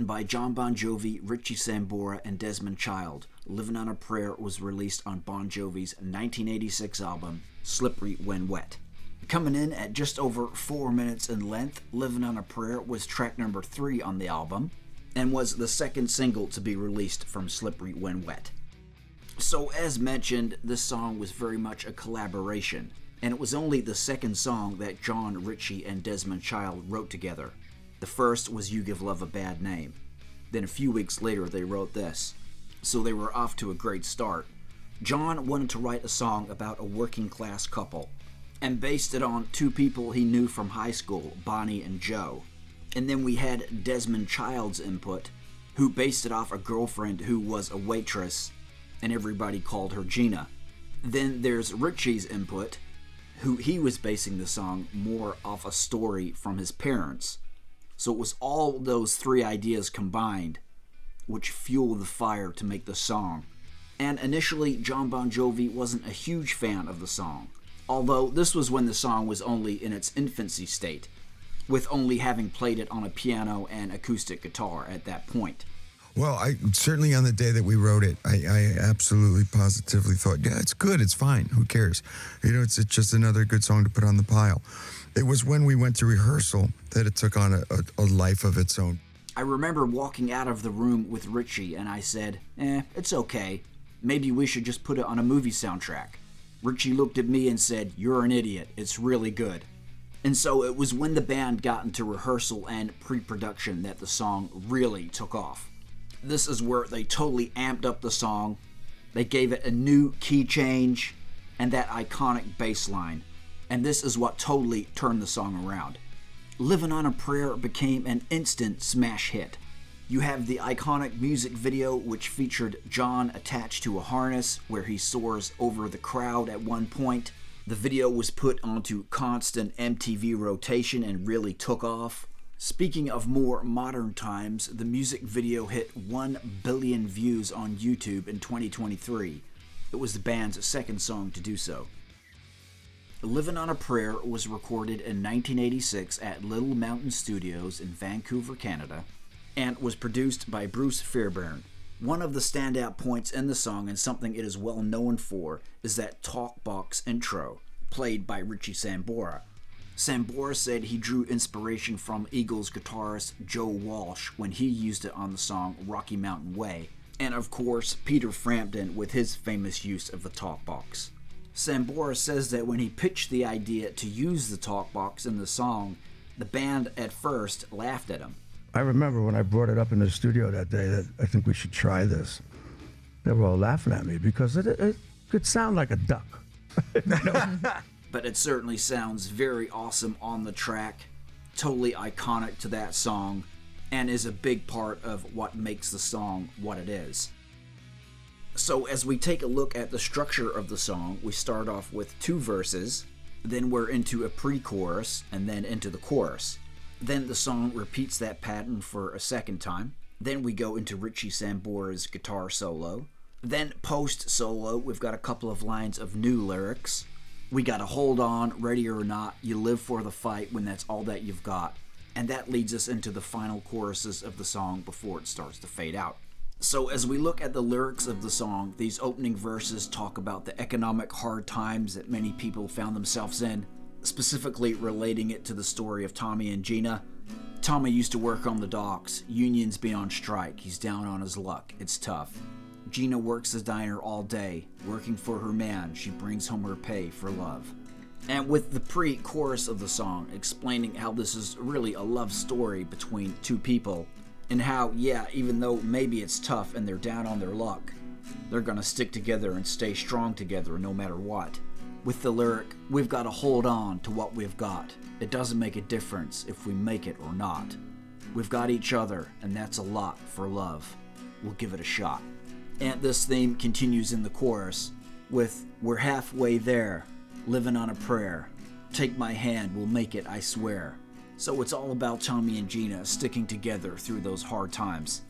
by Jon Bon Jovi, Richie Sambora, and Desmond Child, Livin' on a Prayer was released on Bon Jovi's 1986 album, Slippery When Wet. Coming in at just over 4 minutes in length, Livin' on a Prayer was track number 3 on the album, and was the second single to be released from Slippery When Wet. So as mentioned, this song was very much a collaboration, and it was only the second song that John, Richie, and Desmond Child wrote together. The first was You Give Love a Bad Name. Then a few weeks later they wrote this. So they were off to a great start. John wanted to write a song about a working class couple, and based it on two people he knew from high school, Bonnie and Joe. And then we had Desmond Child's input, who based it off a girlfriend who was a waitress, and everybody called her Gina. Then there's Richie's input, who he was basing the song more off a story from his parents. So it was all those three ideas combined which fueled the fire to make the song. And initially, Jon Bon Jovi wasn't a huge fan of the song, although this was when the song was only in its infancy state, with only having played it on a piano and acoustic guitar at that point. Well, I certainly on the day that we wrote it, I absolutely positively thought, yeah, it's good, it's fine, who cares? You know, it's just another good song to put on the pile. It was when we went to rehearsal that it took on a life of its own. I remember walking out of the room with Richie and I said, it's okay. Maybe we should just put it on a movie soundtrack. Richie looked at me and said, you're an idiot, it's really good. And so it was when the band got into rehearsal and pre-production that the song really took off. This is where they totally amped up the song. They gave it a new key change and that iconic bass line. And this is what totally turned the song around. Livin' on a Prayer became an instant smash hit. You have the iconic music video which featured John attached to a harness where he soars over the crowd at one point. The video was put onto constant MTV rotation and really took off. Speaking of more modern times, the music video hit 1 billion views on YouTube in 2023. It was the band's second song to do so. Livin' on a Prayer was recorded in 1986 at Little Mountain Studios in Vancouver, Canada, and was produced by Bruce Fairbairn. One of the standout points in the song, and something it is well known for, is that talk box intro, played by Richie Sambora. Sambora said he drew inspiration from Eagles guitarist Joe Walsh when he used it on the song Rocky Mountain Way, and of course Peter Frampton with his famous use of the talk box. Sambora says that when he pitched the idea to use the talk box in the song, the band at first laughed at him. I remember when I brought it up in the studio that day that I think we should try this. They were all laughing at me because it could sound like a duck. But it certainly sounds very awesome on the track, totally iconic to that song, and is a big part of what makes the song what it is. So as we take a look at the structure of the song, we start off with 2 verses, then we're into a pre-chorus, and then into the chorus. Then the song repeats that pattern for a second time. Then we go into Richie Sambora's guitar solo. Then post-solo, we've got a couple of lines of new lyrics. We gotta hold on, ready or not, you live for the fight when that's all that you've got. And that leads us into the final choruses of the song before it starts to fade out. So as we look at the lyrics of the song, these opening verses talk about the economic hard times that many people found themselves in, specifically relating it to the story of Tommy and Gina. Tommy used to work on the docks, unions been on strike, he's down on his luck, it's tough. Gina works the diner all day, working for her man, she brings home her pay for love. And with the pre-chorus of the song explaining how this is really a love story between two people, and how, yeah, even though maybe it's tough and they're down on their luck, they're gonna stick together and stay strong together no matter what. With the lyric, we've gotta hold on to what we've got. It doesn't make a difference if we make it or not. We've got each other, and that's a lot for love. We'll give it a shot. And this theme continues in the chorus with, we're halfway there, living on a prayer. Take my hand, we'll make it, I swear. So it's all about Tommy and Gina sticking together through those hard times.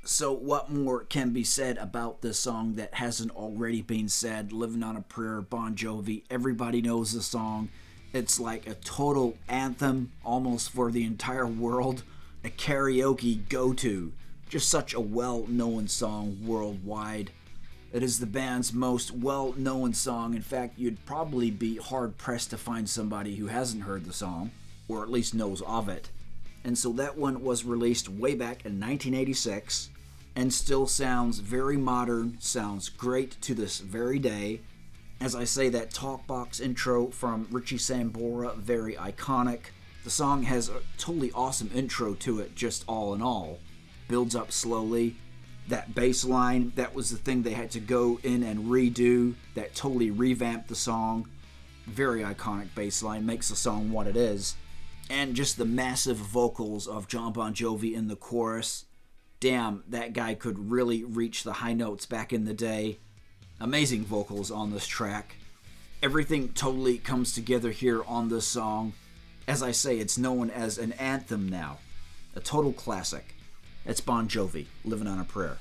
So what more can be said about this song that hasn't already been said? Livin' on a Prayer, Bon Jovi, everybody knows the song. It's like a total anthem almost for the entire world. a karaoke go-to, just such a well-known song worldwide. It is the band's most well-known song. In fact, you'd probably be hard-pressed to find somebody who hasn't heard the song, or at least knows of it. And so that one was released way back in 1986, and still sounds very modern, sounds great to this very day. As I say, that talkbox intro from Richie Sambora, very iconic. The song has a totally awesome intro to it, just all in all. Builds up slowly. That bass line, that was the thing they had to go in and redo. That totally revamped the song. Very iconic bass line, makes the song what it is. And just the massive vocals of Jon Bon Jovi in the chorus. Damn, that guy could really reach the high notes back in the day. Amazing vocals on this track. Everything totally comes together here on this song. As I say, it's known as an anthem now. A total classic. It's Bon Jovi, Living on a Prayer.